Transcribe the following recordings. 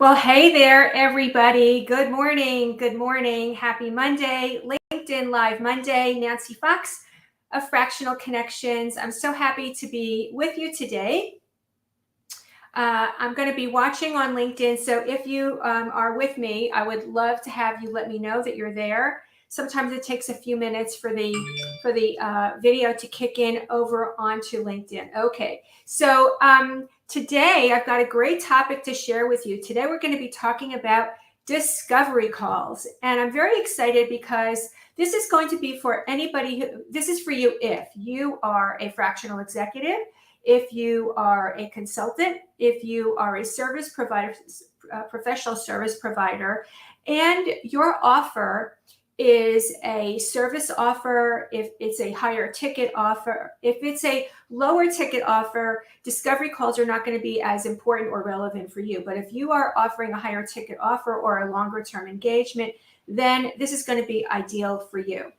Well, hey there, everybody. Good morning. Good morning. Happy Monday. LinkedIn Live Monday. Nancy Fox of Fractional Connections. I'm so happy to be with you today. I'm going to be watching on LinkedIn. So if you are with me, I would love to have you let me know that you're there. Sometimes it takes a few minutes for the video to kick in over onto LinkedIn. Okay, so today I've got a great topic to share with you. Today we're going to be talking about discovery calls, and I'm very excited because this is going to be for anybody this is for you if you are a fractional executive, if you are a consultant, if you are a service provider, professional service provider, and your offer is a service offer, if it's a higher ticket offer, if it's a lower ticket offer, discovery calls are not going to be as important or relevant for you. But if you are offering a higher ticket offer or a longer term engagement, then this is going to be ideal for you.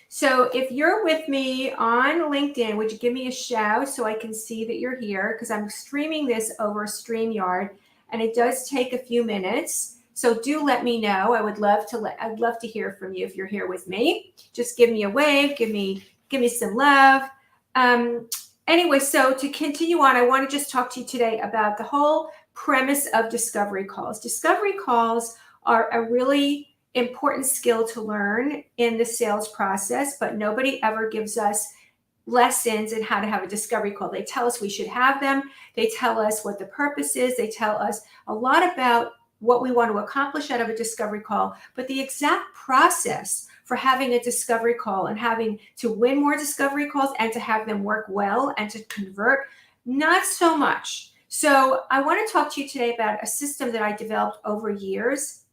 So if you're with me on LinkedIn, would you give me a shout so I can see that you're here? Because I'm streaming this over StreamYard, and it does take a few minutes. So do let me know. I'd love to hear from you if you're here with me. Just give me a wave, give me some love. Anyway, so to continue on, I want to just talk to you today about the whole premise of discovery calls. Discovery calls are a really important skill to learn in the sales process, but nobody ever gives us lessons in how to have a discovery call. They tell us we should have them. They tell us what the purpose is. They tell us a lot about what we want to accomplish out of a discovery call, but the exact process for having a discovery call and having to win more discovery calls and to have them work well and to convert, not so much. So I want to talk to you today about a system that I developed over years,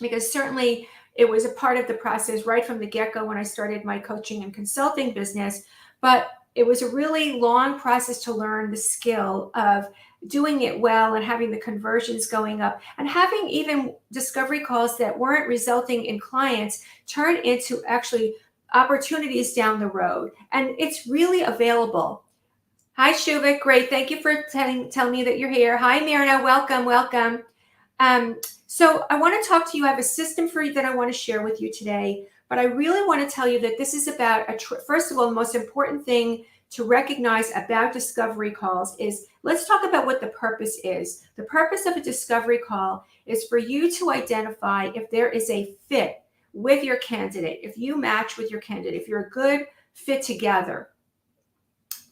because certainly it was a part of the process right from the get-go when I started my coaching and consulting business, but it was a really long process to learn the skill of doing it well and having the conversions going up and having even discovery calls that weren't resulting in clients turn into actually opportunities down the road. And it's really available. Hi, Shuvik. Great. Thank you for telling me that you're here. Hi, Mirna. Welcome. So I want to talk to you. I have a system for you that I want to share with you today, but I really want to tell you that this is about, first of all, the most important thing to recognize about discovery calls is, let's talk about what the purpose is. The purpose of a discovery call is for you to identify if there is a fit with your candidate, if you match with your candidate, if you're a good fit together.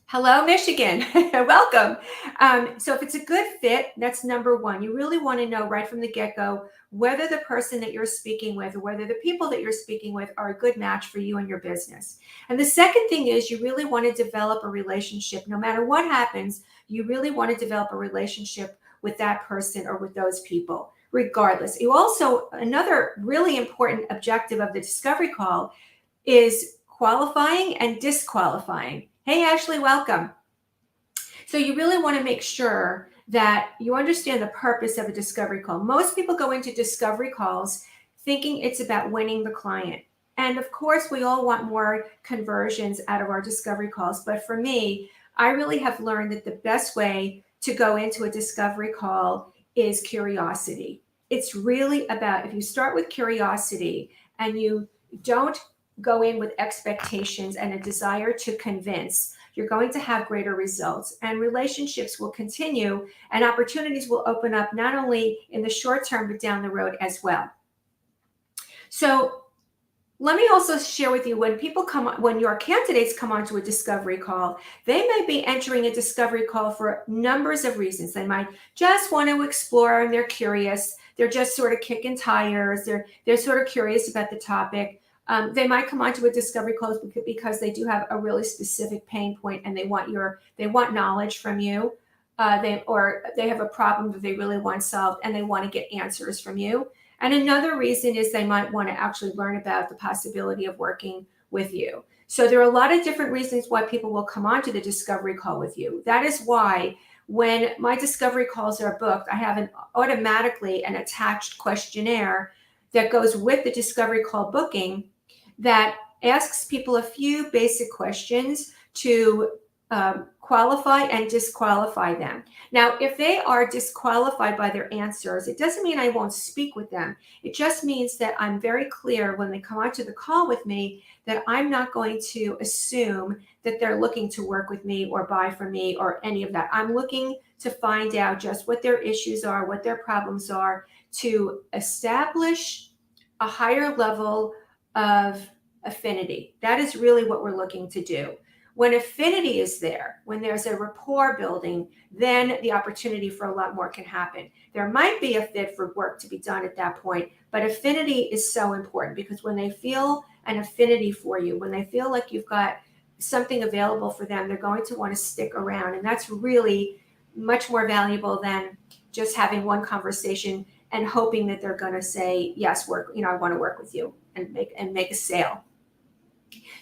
Hello, Michigan. Welcome. So if it's a good fit, that's number one. You really want to know right from the get-go whether the person that you're speaking with or whether the people that you're speaking with are a good match for you and your business. And the second thing is you really want to develop a relationship. No matter what happens, you really want to develop a relationship with that person or with those people, regardless. You also, another really important objective of the discovery call is qualifying and disqualifying. Hey, Ashley, welcome. So you really want to make sure that you understand the purpose of a discovery call. Most people go into discovery calls thinking it's about winning the client. And of course, we all want more conversions out of our discovery calls. But for me, I really have learned that the best way to go into a discovery call is curiosity. It's really about, if you start with curiosity and you don't go in with expectations and a desire to convince, you're going to have greater results, and relationships will continue and opportunities will open up not only in the short term, but down the road as well. So let me also share with you, when your candidates come onto a discovery call, they may be entering a discovery call for numbers of reasons. They might just want to explore and they're curious. They're just sort of kicking tires. They're sort of curious about the topic. They might come onto a discovery call because they do have a really specific pain point and they want knowledge from you. They have a problem that they really want solved and they want to get answers from you. And another reason is they might want to actually learn about the possibility of working with you. So there are a lot of different reasons why people will come onto the discovery call with you. That is why when my discovery calls are booked, I have automatically an attached questionnaire that goes with the discovery call booking that asks people a few basic questions to qualify and disqualify them. Now, if they are disqualified by their answers, it doesn't mean I won't speak with them. It just means that I'm very clear when they come onto the call with me that I'm not going to assume that they're looking to work with me or buy from me or any of that. I'm looking to find out just what their issues are, what their problems are, to establish a higher level of affinity. That is really what we're looking to do. When affinity is there, when there's a rapport building, then the opportunity for a lot more can happen. There might be a fit for work to be done at that point, but affinity is so important because when they feel an affinity for you, when they feel like you've got something available for them, they're going to want to stick around. And that's really much more valuable than just having one conversation and hoping that they're going to say, yes, I want to work with you and make a sale.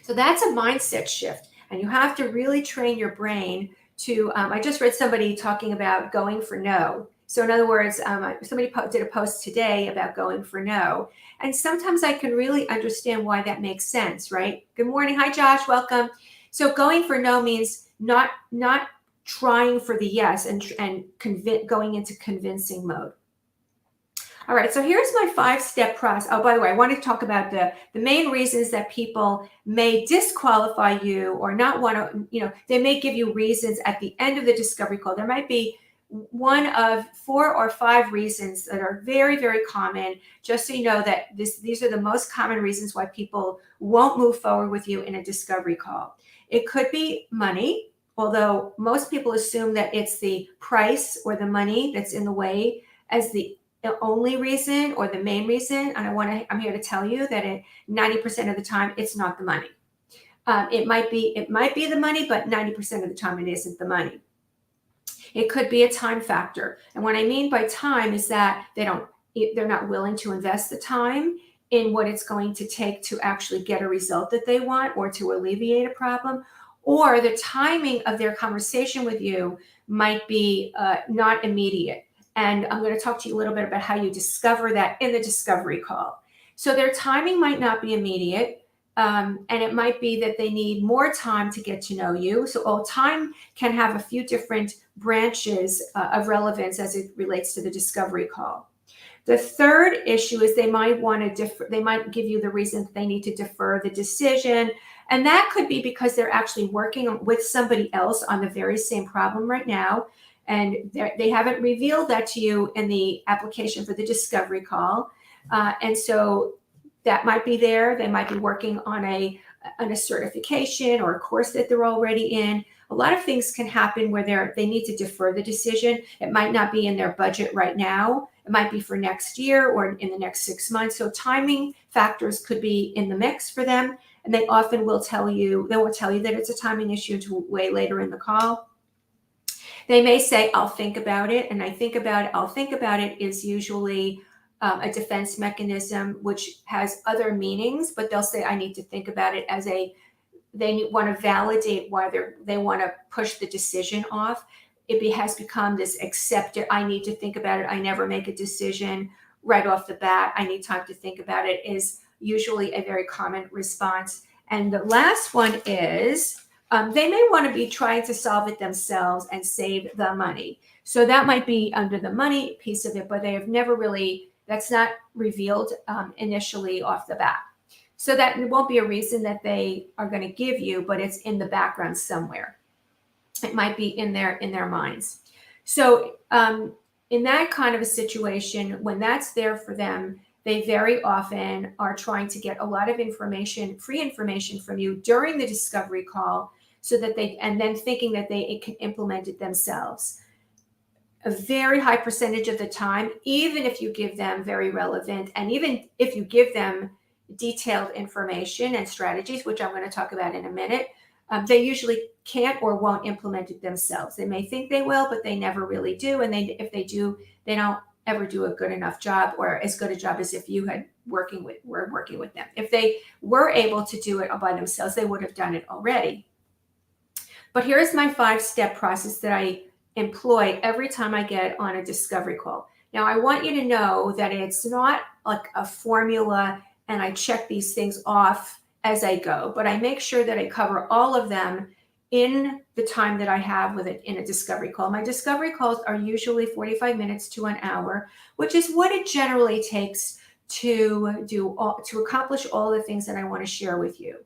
So that's a mindset shift. And you have to really train your brain to, I just read somebody talking about going for no. So in other words, somebody did a post today about going for no. And sometimes I can really understand why that makes sense, right? Good morning. Hi, Josh. Welcome. So going for no means not trying for the yes and going into convincing mode. All right, so here's my 5-step process. Oh, by the way, I want to talk about the main reasons that people may disqualify you or not want to, they may give you reasons at the end of the discovery call. There might be one of 4 or 5 reasons that are very, very common, just so you know that these are the most common reasons why people won't move forward with you in a discovery call. It could be money, although most people assume that it's the price or the money that's in the way as the only reason or the main reason. And I'm here to tell you that 90% of the time, it's not the money. It might be the money, but 90% of the time it isn't the money. It could be a time factor. And what I mean by time is that they're not willing to invest the time in what it's going to take to actually get a result that they want or to alleviate a problem, or the timing of their conversation with you might be not immediate. And I'm going to talk to you a little bit about how you discover that in the discovery call. So their timing might not be immediate, and it might be that they need more time to get to know you. So time can have a few different branches of relevance as it relates to the discovery call. The third issue is they might want to they might give you the reason that they need to defer the decision. And that could be because they're actually working with somebody else on the very same problem right now. And they haven't revealed that to you in the application for the discovery call. And so that might be there. They might be working on a certification or a course that they're already in. A lot of things can happen where they need to defer the decision. It might not be in their budget right now. It might be for next year or in the next 6 months. So timing factors could be in the mix for them. And they often will tell you that it's a timing issue until way later in the call. They may say, I'll think about it. And I'll think about it is usually a defense mechanism, which has other meanings, but they'll say, I need to think about it as they want to validate why they want to push the decision off. It has become this accepted, I need to think about it. I never make a decision right off the bat. I need time to think about it is usually a very common response. And the last one is, they may want to be trying to solve it themselves and save the money. So that might be under the money piece of it, but they have never really, that's not revealed initially off the bat. So that won't be a reason that they are going to give you, but it's in the background somewhere. It might be in their minds. So in that kind of a situation, when that's there for them, they very often are trying to get a lot of information, free information from you during the discovery call, so that and then thinking that they can implement it themselves. A very high percentage of the time, even if you give them very relevant, and even if you give them detailed information and strategies, which I'm going to talk about in a minute, they usually can't or won't implement it themselves. They may think they will, but they never really do. And if they do, they don't ever do a good enough job or as good a job as if you were working with them. If they were able to do it by themselves, they would have done it already. But here's my 5-step process that I employ every time I get on a discovery call. Now, I want you to know that it's not like a formula and I check these things off as I go, but I make sure that I cover all of them in the time that I have with it in a discovery call. My discovery calls are usually 45 minutes to an hour, which is what it generally takes to accomplish all the things that I want to share with you.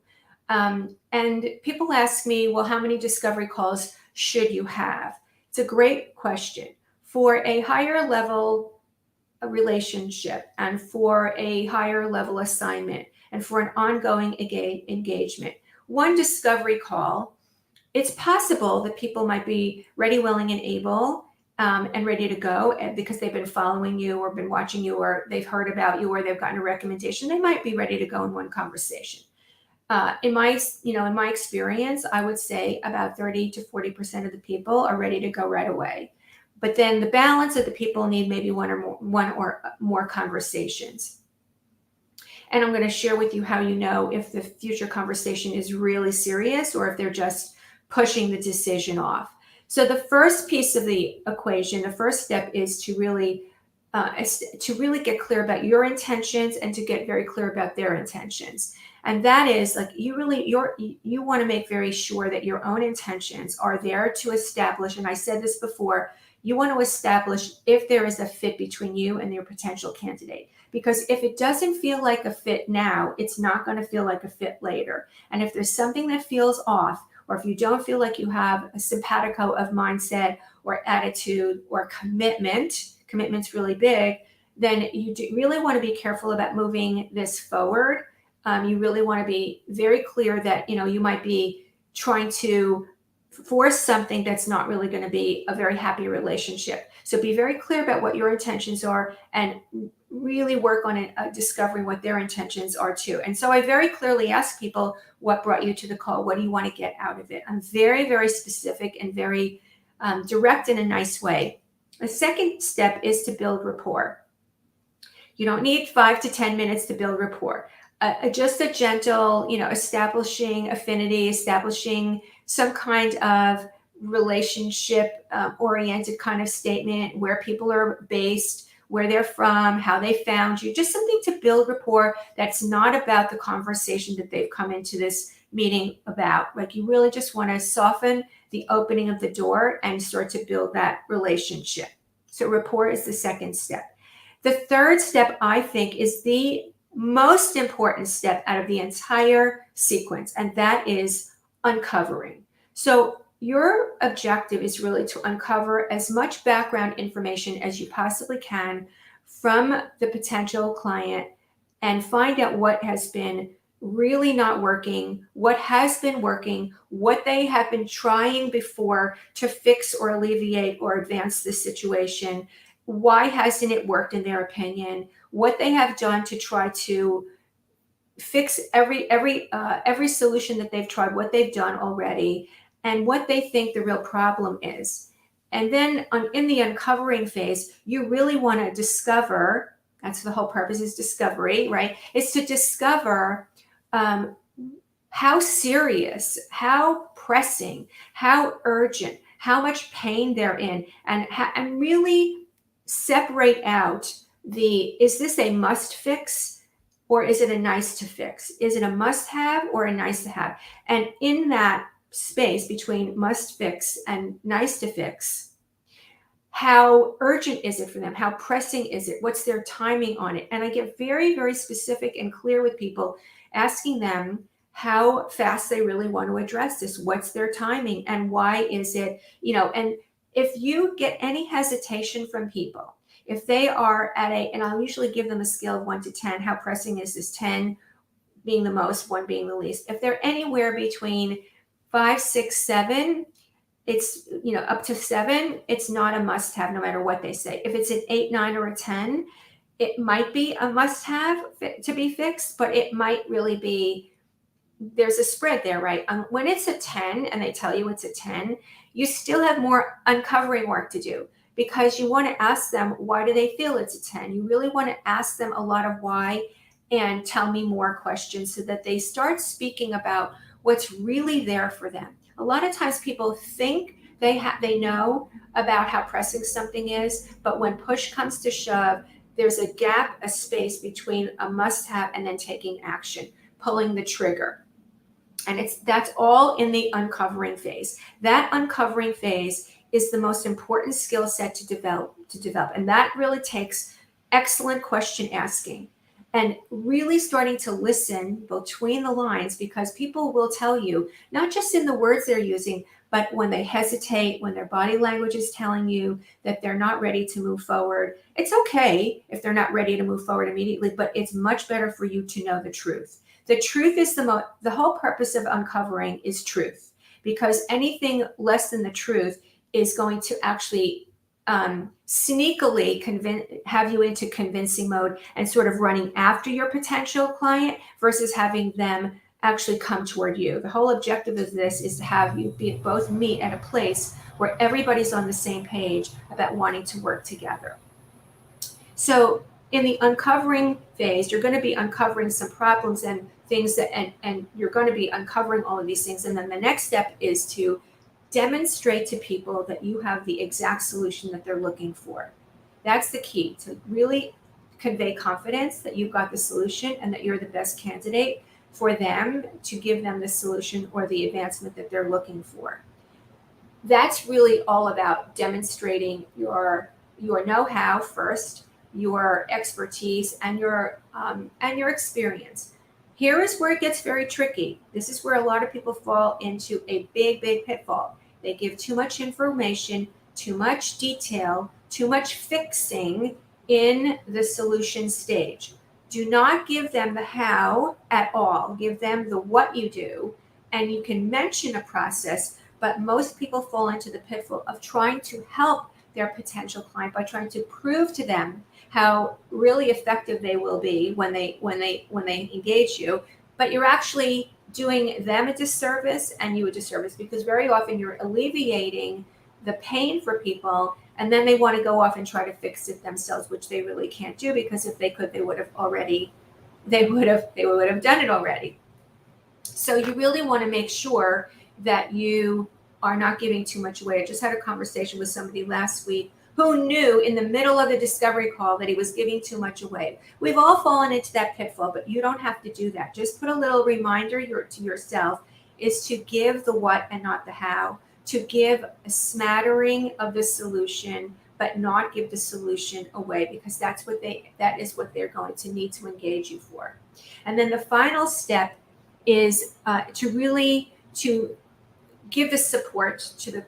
And people ask me, well, how many discovery calls should you have? It's a great question. For a higher level relationship and for a higher level assignment and for an ongoing engagement, one discovery call, it's possible that people might be ready, willing, and able, and ready to go, and because they've been following you or been watching you or they've heard about you or they've gotten a recommendation, they might be ready to go in one conversation. In my experience, I would say about 30 to 40% of the people are ready to go right away. But then the balance of the people need maybe one or more conversations. And I'm going to share with you how you know if the future conversation is really serious or if they're just pushing the decision off. So the first piece of the equation, the first step is to really get clear about your intentions and to get very clear about their intentions. And that is like you want to make very sure that your own intentions are there to establish, and I said this before, you want to establish if there is a fit between you and your potential candidate. Because if it doesn't feel like a fit now, it's not going to feel like a fit later. And if there's something that feels off, or if you don't feel like you have a simpatico of mindset or attitude or commitment's really big, then you really want to be careful about moving this forward. You really want to be very clear that, you might be trying to force something that's not really going to be a very happy relationship. So be very clear about what your intentions are and really work on it, discovering what their intentions are too. And so I very clearly ask people, what brought you to the call? What do you want to get out of it? I'm very, very specific and very direct in a nice way. The second step is to build rapport. You don't need 5 to 10 minutes to build rapport. Just a gentle, establishing affinity, establishing some kind of relationship oriented kind of statement, where people are based, where they're from, how they found you, just something to build rapport that's not about the conversation that they've come into this meeting about. Like, you really just want to soften the opening of the door and start to build that relationship. So rapport is the second step. The third step, I think, is the most important step out of the entire sequence, and that is uncovering. So your objective is really to uncover as much background information as you possibly can from the potential client and find out what has been really not working, what has been working, what they have been trying before to fix or alleviate or advance the situation. Why hasn't it worked in their opinion? What they have done to try to fix every solution that they've tried, what they've done already, and what they think the real problem is. And then in the uncovering phase, you really want to discover. That's the whole purpose, is discovery, right? It's to discover how serious, how pressing, how urgent, how much pain they're in, and really separate out is this a must fix or is it a nice to fix? Is it a must have or a nice to have? And in that space between must fix and nice to fix, how urgent is it for them? How pressing is it? What's their timing on it? And I get very, very specific and clear with people, asking them how fast they really want to address this. What's their timing and why is it, and if you get any hesitation from people, if they are and I'll usually give them a scale of 1 to 10, how pressing is this? 10 being the most, 1 being the least. If they're anywhere between 5, 6, 7, it's, up to 7, it's not a must have no matter what they say. If it's an 8, 9, or a 10, it might be a must have to be fixed, but it might really be, there's a spread there, right? When it's a 10 and they tell you it's a 10, you still have more uncovering work to do, because you want to ask them, why do they feel it's a 10? You really want to ask them a lot of why and tell me more questions so that they start speaking about what's really there for them. A lot of times people think they know about how pressing something is, but when push comes to shove, there's a gap, a space between a must have and then taking action, pulling the trigger. And that's all in the uncovering phase. That uncovering phase is the most important skill set to develop. And that really takes excellent question asking and really starting to listen between the lines, because people will tell you, not just in the words they're using, but when they hesitate, when their body language is telling you that they're not ready to move forward. It's okay if they're not ready to move forward immediately, but it's much better for you to know the truth. The truth is the whole purpose of uncovering is truth, because anything less than the truth is going to actually sneakily have you into convincing mode and sort of running after your potential client versus having them actually come toward you. The whole objective of this is to have you both meet at a place where everybody's on the same page about wanting to work together. So in the uncovering phase, you're going to be uncovering some problems and things that, and you're going to be uncovering all of these things. And then the next step is to demonstrate to people that you have the exact solution that they're looking for. That's the key, to really convey confidence that you've got the solution and that you're the best candidate for them to give them the solution or the advancement that they're looking for. That's really all about demonstrating your know-how first, your expertise, and your experience. Here is where it gets very tricky. This is where a lot of people fall into a big pitfall. They give too much information, too much detail, too much fixing in the solution stage. Do not give them the how at all. Give them the what you do, and you can mention a process, but most people fall into the pitfall of trying to help their potential client by trying to prove to them how really effective they will be when they engage you, but you're actually doing them a disservice and you a disservice, because very often you're alleviating the pain for people, and then they want to go off and try to fix it themselves, which they really can't do, because if they could, they would have done it already. So you really want to make sure that you are not giving too much away. I just had a conversation with somebody last week who knew in the middle of the discovery call that he was giving too much away. We've all fallen into that pitfall, but you don't have to do that. Just put a little reminder to yourself is to give the what and not the how, to give a smattering of the solution, but not give the solution away, because that is what they're going to need to engage you for. And then the final step is to give the support to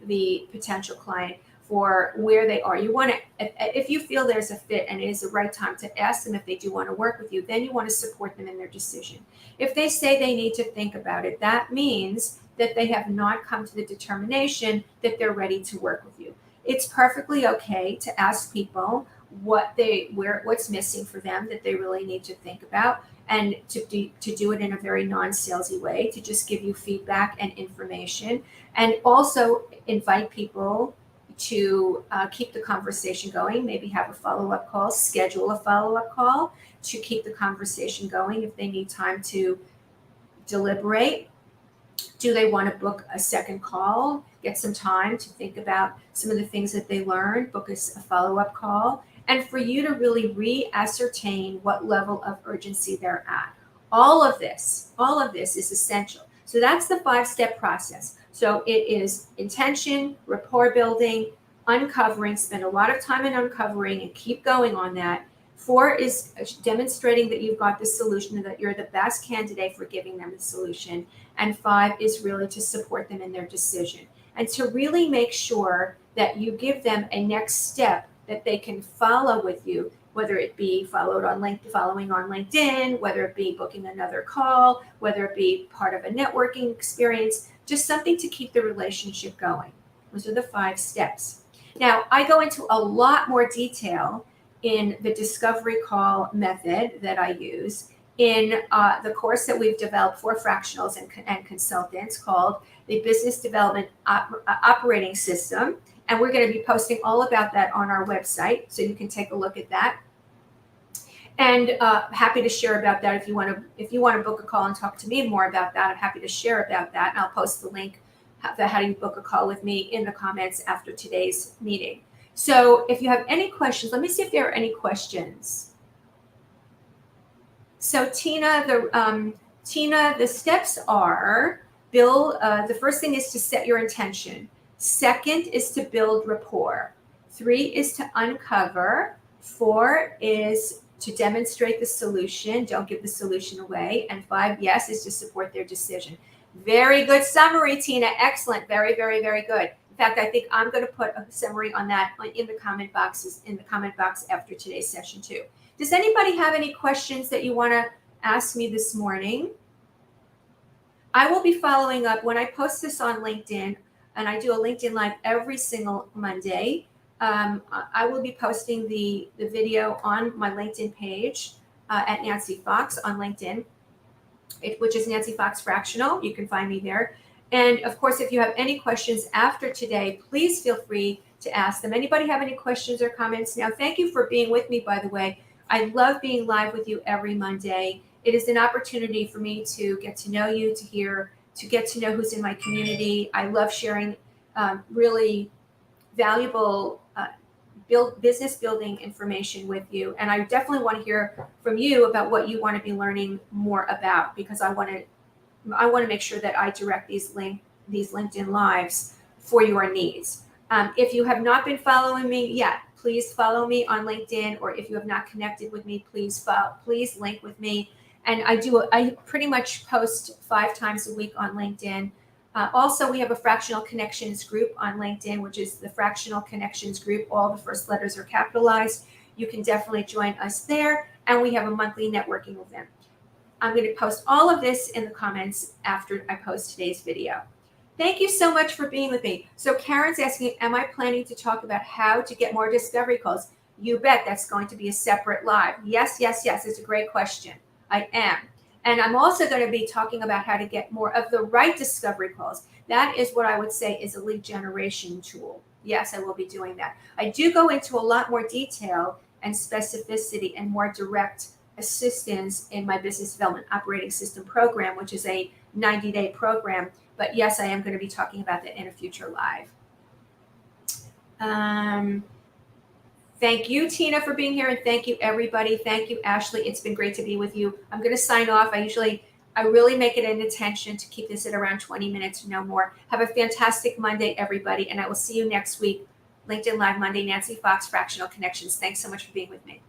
the potential client for where they are. You want to, if you feel there's a fit and it is the right time to ask them if they do want to work with you, then you want to support them in their decision. If they say they need to think about it, that means that they have not come to the determination that they're ready to work with you. It's perfectly okay to ask people what's missing for them that they really need to think about, and to do it in a very non-salesy way, to just give you feedback and information, and also invite people to keep the conversation going. Maybe have a follow-up call, schedule a follow-up call to keep the conversation going if they need time to deliberate. Do they want to book a second call, get some time to think about some of the things that they learned, book a follow-up call, and for you to really re-ascertain what level of urgency they're at. All of this is essential. So that's the 5-step process. So it is intention, rapport building, uncovering, spend a lot of time in uncovering and keep going on that. 4 is demonstrating that you've got the solution and that you're the best candidate for giving them the solution. And 5 is really to support them in their decision and to really make sure that you give them a next step that they can follow with you, whether it be following on LinkedIn, whether it be booking another call, whether it be part of a networking experience, just something to keep the relationship going. Those are the 5 steps. Now, I go into a lot more detail in the discovery call method that I use in the course that we've developed for fractionals and consultants called the Business Development Operating System. And we're going to be posting all about that on our website, so you can take a look at that. And happy to share about that if you want to book a call and talk to me more about that. I'm happy to share about that, and I'll post the link how do you book a call with me in the comments after today's meeting. So if you have any questions, let me see if there are any questions. So Tina, Tina, the steps are build, the first thing is to set your intention. Second is to build rapport. 3 is to uncover. 4 is to demonstrate the solution. Don't give the solution away. And 5, yes, is to support their decision. Very good summary, Tina. Excellent. Very, very, very good. In fact, I think I'm going to put a summary on that in the comment box after today's session too. Does anybody have any questions that you want to ask me this morning? I will be following up when I post this on LinkedIn, and I do a LinkedIn Live every single Monday. I will be posting the video on my LinkedIn page at Nancy Fox on LinkedIn, which is Nancy Fox Fractional. You can find me there. And of course, if you have any questions after today, please feel free to ask them. Anybody have any questions or comments? Now, thank you for being with me, by the way. I love being live with you every Monday. It is an opportunity for me to get to know you, to get to know who's in my community. I love sharing really valuable business building information with you. And I definitely want to hear from you about what you want to be learning more about, because I want to make sure that I direct these LinkedIn Lives for your needs. If you have not been following me yet, please follow me on LinkedIn, or if you have not connected with me, please link with me. And I pretty much post 5 times a week on LinkedIn. Also, we have a Fractional Connections group on LinkedIn, which is the Fractional Connections group. All the first letters are capitalized. You can definitely join us there. And we have a monthly networking event. I'm going to post all of this in the comments after I post today's video. Thank you so much for being with me. So Karen's asking, am I planning to talk about how to get more discovery calls? You bet that's going to be a separate live. Yes, yes, yes. It's a great question. I am. And I'm also going to be talking about how to get more of the right discovery calls. That is what I would say is a lead generation tool. Yes, I will be doing that. I do go into a lot more detail and specificity and more direct assistance in my business development operating system program, which is a 90-day program. But yes, I am going to be talking about that in a future live. Thank you, Tina, for being here. And thank you, everybody. Thank you, Ashley. It's been great to be with you. I'm going to sign off. I really make it an intention to keep this at around 20 minutes, no more. Have a fantastic Monday, everybody. And I will see you next week. LinkedIn Live Monday, Nancy Fox, Fractional Connections. Thanks so much for being with me.